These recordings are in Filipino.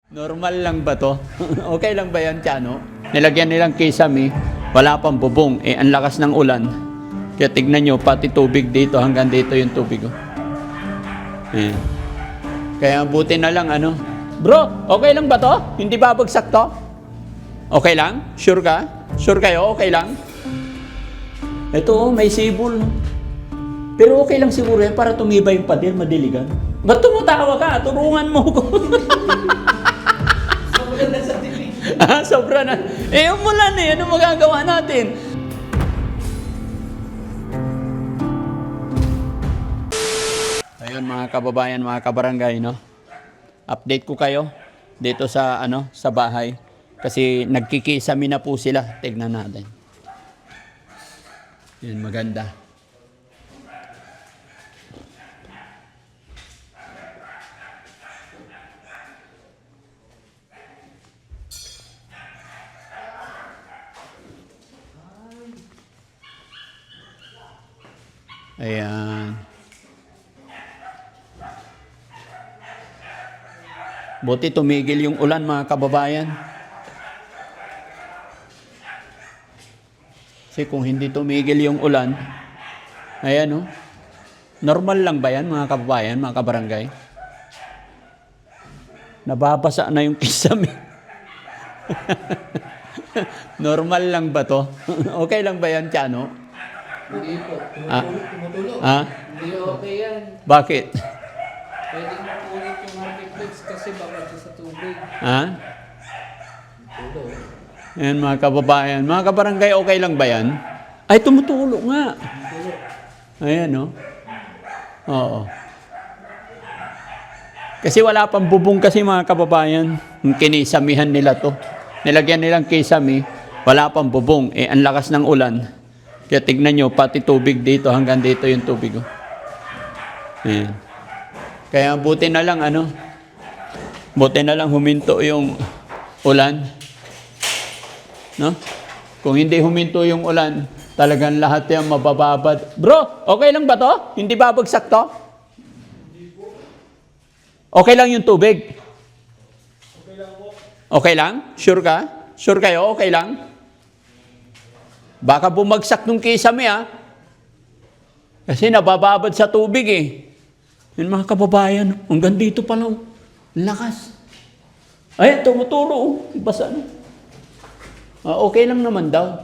Normal lang ba to? Okay lang ba yan, Chano? Nilagyan nilang kisame, wala pang bubong. Ang lakas ng ulan. Kaya tignan nyo, pati tubig dito, hanggang dito yung tubig. Ayan. Kaya buti na lang, Bro, okay lang ba to? Hindi babagsak to? Okay lang? Sure ka? Sure kayo? Okay lang? Ito, may sibol. Pero okay lang siguro yan para tumibay yung pader, madiligan. Ba't tumutawa ka? Turungan mo ko. Sobra na. Umulan eh. Ano magagawa natin? Ayun mga kababayan, mga kabarangay, no? Update ko kayo dito sa sa bahay kasi nagkikisami na po sila. Tignan natin. Yan, maganda. Ayan. Buti tumigil yung ulan mga kababayan. Kasi kung hindi tumigil yung ulan, ayan normal lang ba yan mga kababayan, mga kabarangay? Nababasa na yung kisame. Normal lang ba to? Okay lang ba yan, Chano? Hindi po. Tumutulog. Hindi okay yan. Bakit? Pwedeng mapunit yung Harpiflex kasi bawal siya sa tubig. Tulog. Ayan mga kababayan. Mga kabarangay, okay lang ba yan? Ay, tumutulo nga. Tulog. Ayan, Oo. Kasi wala pang bubong kasi mga kababayan. Yung kinisamihan nila to. Nilagyan nilang kisame, wala pang bubong. Ang lakas ng ulan. Kaya tignan nyo, pati tubig dito, hanggang dito yung tubig. Ayan. Kaya buti na lang, buti na lang huminto yung ulan. No? Kung hindi huminto yung ulan, talagang lahat yan mabababad. Bro, okay lang ba to? Hindi babagsak to? Okay lang yung tubig? Okay lang po. Okay lang? Sure ka? Sure kayo? Okay lang? Baka bumagsak nung kisame Kasi nabababad sa tubig Yun mga kababayan, hanggang dito pa lang. Lakas. Ay, tumutulo. Basa na. Okay lang naman daw.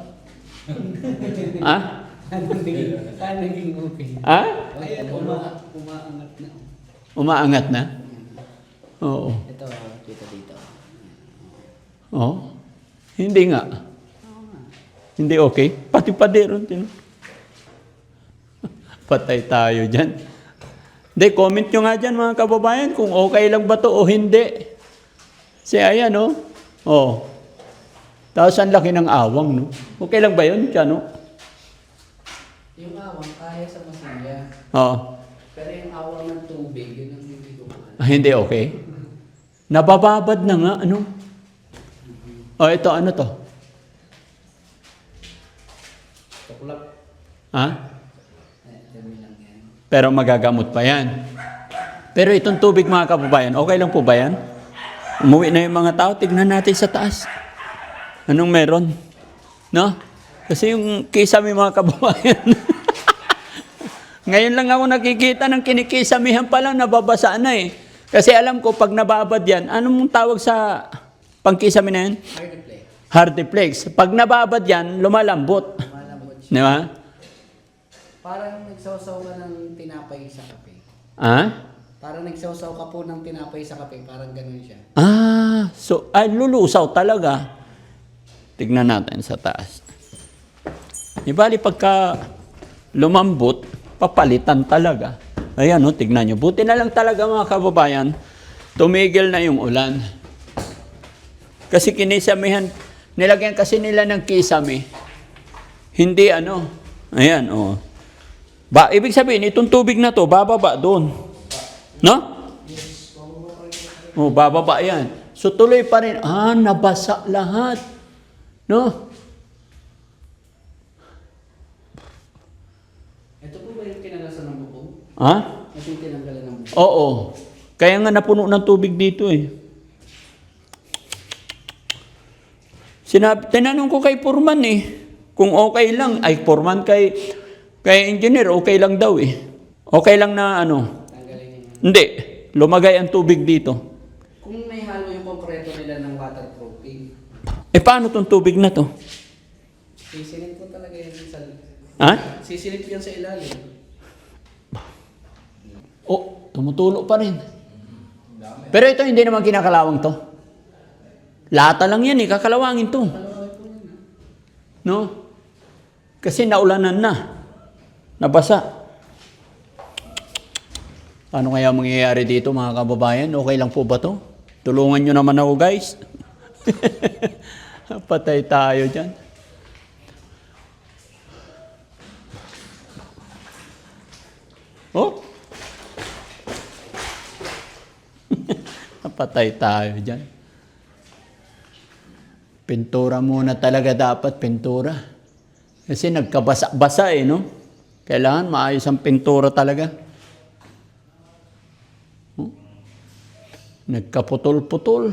Naging okay. Ayan, umaangat na. Umaangat na? Oo. Ito, kita dito. Oo. Hindi nga. Hindi okay. Pati paderon. Patay tayo dyan. Hindi, comment nyo nga dyan mga kababayan kung okay lang ba to o hindi. Kasi ayan Tapos ang laki ng awang Okay lang ba yun, Chano? Yung awang kaya sa masilya. Oo. Pero yung awang ng tubig, yun ang hindi ko mahal. Hindi okay. Nabababad na nga, ito, ano to? Tuklap. Dami lang yan. Pero magagamot pa yan. Pero itong tubig mga kababayan, okay lang po ba yan? Umuwi na yung mga tao, tignan natin sa taas. Anong meron? No? Kasi yung kisame mga kababayan. Ngayon lang ako nakikita ng kinikisamihan pa lang, nababasa na Kasi alam ko, pag nababad yan, anong tawag sa pangkisame na yan? Hardyflex. Hardyflex. Pag nababad yan, lumalambot. Malambot siya. Di ba? Parang nagsawsaw ka ng tinapay sa kape. Parang nagsawsaw ka po ng tinapay sa kape. Parang ganun siya. So, lulusaw talaga. Tignan natin sa taas. Di bali, pagka lumambot, papalitan talaga. Ayan, tignan nyo. Buti na lang talaga mga kababayan, tumigil na yung ulan. Kasi kinisamihan, nilagyan kasi nila ng kisame. Hindi ayan, ibig sabihin, itong tubig na to, bababa doon. No? Bababa yan. So tuloy pa rin, nabasa lahat. No? Ito po ba yung kinalasan ng bubong? Ito yung tinanggalan ng bubong? Oo. Kaya nga napuno ng tubig dito Tinanong ko kay Foreman eh, kung okay lang. Ay, Foreman kay engineer, okay lang daw eh. Okay lang na ano. Tanggalin niyo. Hindi, lumagay ang tubig dito. Kung may halo yung konkreto nila ng waterproofing, Eh, paano tong tubig na to? sisilip ko talaga yan sa... Ha? Sisilip yan sa ilalim. Oh, tumutulo pa rin. Pero ito hindi naman kinakalawang to. Lata lang yan eh, kakalawangin to. No? Kasi naulanan na. Nabasa. Ano kaya mangyayari dito mga kababayan? Okay lang po ba to? Tulungan nyo naman ako guys. Patay tayo dyan. Oh? Patay tayo dyan. Pintura muna talaga dapat, pintura. Kasi nagkabasa-basa eh, no? Kailangan maayos ang pintura talaga. Oh? Nagkaputol-putol.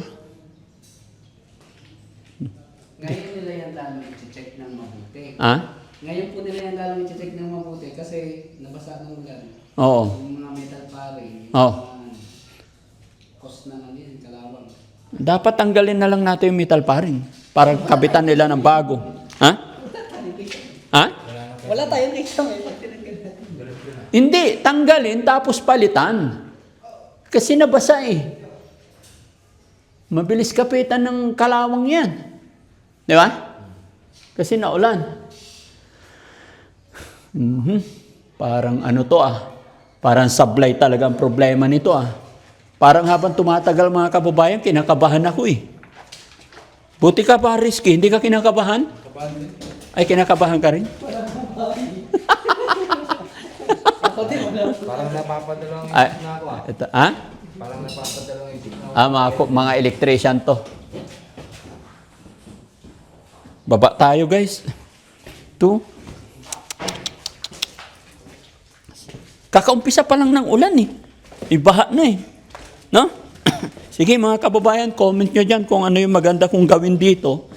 Ngayon nila yan lalong i-check ng mabuti. Ha? Ngayon po nila yan lalong i-check ng mabuti kasi nabasa ng lugar. Oo. Yung mga metal paring, yung Oo. mga cost na lang yan, kalawang. Dapat tanggalin na lang natin yung metal paring. Para kabitan nila ng bago. Ha? Ha? Wala tayong exam eh. Pag tinanggal natin. Hindi, tanggalin tapos palitan. Kasi nabasa eh. Mabilis kapitan ng kalawang yan. Di ba? Kasi naulan. Parang ano to ah. Parang sablay talaga ang problema nito ah. Parang habang tumatagal mga kababayan, kinakabahan ako eh. Buti ka pa, Risky. Hindi ka kinakabahan? Ay, kinakabahan ka rin? Ako din, wala. Parang napapadalawang Ay, isip na ako ah. ito, ha? Parang napapadalawang isip na ako. Mga electrician to. Baba tayo guys. Ito. Kakaumpisa pa lang ng ulan eh. Ibaha na eh. No? Sige mga kababayan, comment nyo dyan kung ano yung maganda kong gawin dito.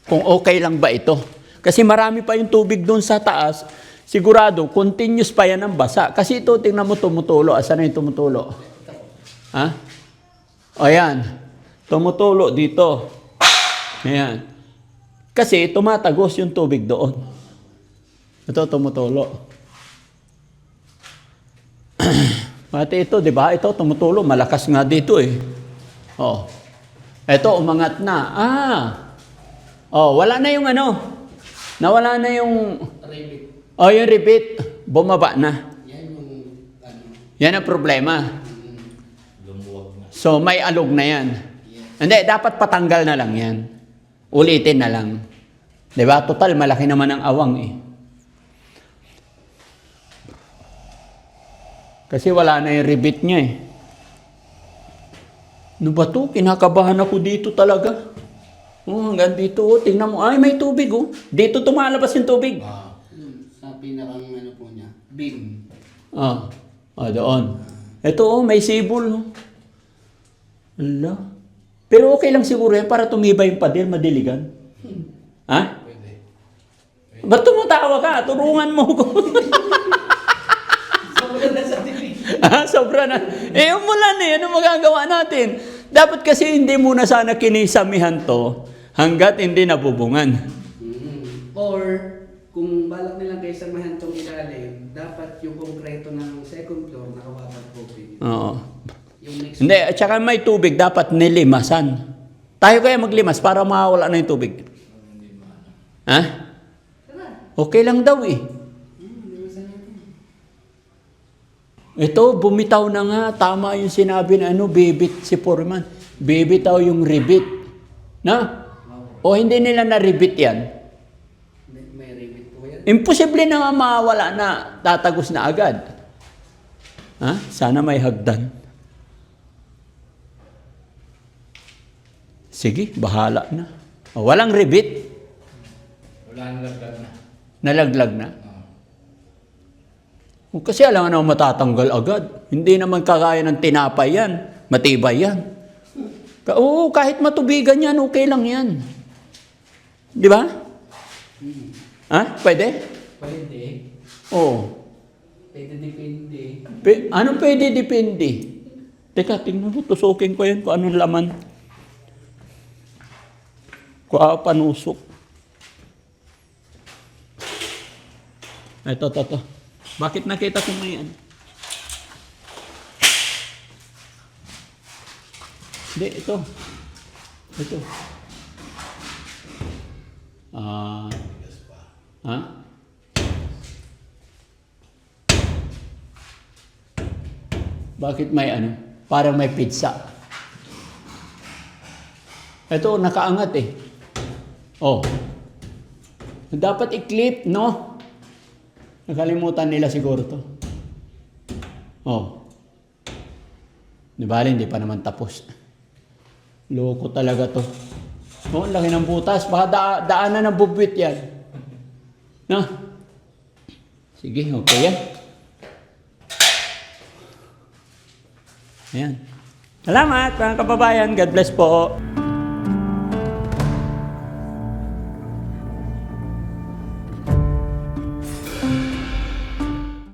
Kung okay lang ba ito. Kasi marami pa yung tubig doon sa taas. Sigurado, continuous pa yan ang basa. Kasi ito, tingnan mo tumutulo. Asan na yung tumutulo? Ha? O yan. Tumutulo dito. Ayan. Kasi tumatagos yung tubig doon. Ito tumutulo. Pati ito, di ba? Ito tumutulo. Malakas nga dito eh. Oh. Ito, umangat na. Oh, wala na yung ano. Nawala na yung... Ribbit. Oh, yung repeat. Bumaba na. Yan yung ano. Yan ang problema. Lumuwag na. So, may alog na yan. Hindi, dapat patanggal na lang yan. Ulitin na lang. Di ba? Total, malaki naman ang awang eh. Kasi wala na yung repeat niya eh. Ano ba to? Kinakabahan ako dito talaga. Oh, hanggang dito. Oh, tingnan mo. Ay, may tubig oh. Dito tumalabas yung tubig. Sa pinakang ano po niya, beam. Doon. Ito oh, may sibol. Oh. Ala. Pero okay lang siguro yan para tumibay yung pader, madiligan. Ha? Pwede. Ba't tumatawa ka? Turungan mo ko. Sobrang na sa TV. Sobra na. Eh, umulan eh. Ano magagawa natin? Dapat kasi hindi muna sana kinisamihan to hanggat hindi nabubungan. Or, kung balak nilang kayo samahan itong ilalim, dapat yung konkreto ng second floor naka-waterproofing. Oo. Yung next Hindi, at saka may tubig, dapat nilimasan. Tayo kaya maglimas para mawala na yung tubig. Ha? Okay lang daw eh. Ito, bumitaw na nga. Tama yung sinabi na bibit si Foreman. Bibitaw yung ribit. Na? O hindi nila na-ribit yan? may ribbit po yan. Imposible na nga mawala na tatagos na agad. Ha? Sana may hagdan. Sige, bahala na. O, walang ribit. Wala nalaglag na. Nalaglag na. Kasi alam naman matatanggal agad. Hindi naman kagaya ng tinapay yan. Matibay yan. Oo, kahit matubigan yan, okay lang yan. Di ba? Hmm. Ha? Pwede? Pwede. Oo. Pwede depende. Ano pwede depende? Teka, tingnan mo, tusukin ko yan kung anong laman. Kuha panusok. Ito. Bakit nakita ko may ano? Hindi, ito. Ito. Ha? Bakit may ano? Parang may pizza. Ito, nakaangat eh. Oh. Dapat i-clip, no? Nakalimutan nila siguro to. Oh. Di ba, hindi pa naman tapos. Loko talaga to. Oh, ang laki ng butas. Baka daanan ng bubwit yan. No? Sige, okay yan. Ayan. Salamat mga kababayan. God bless po.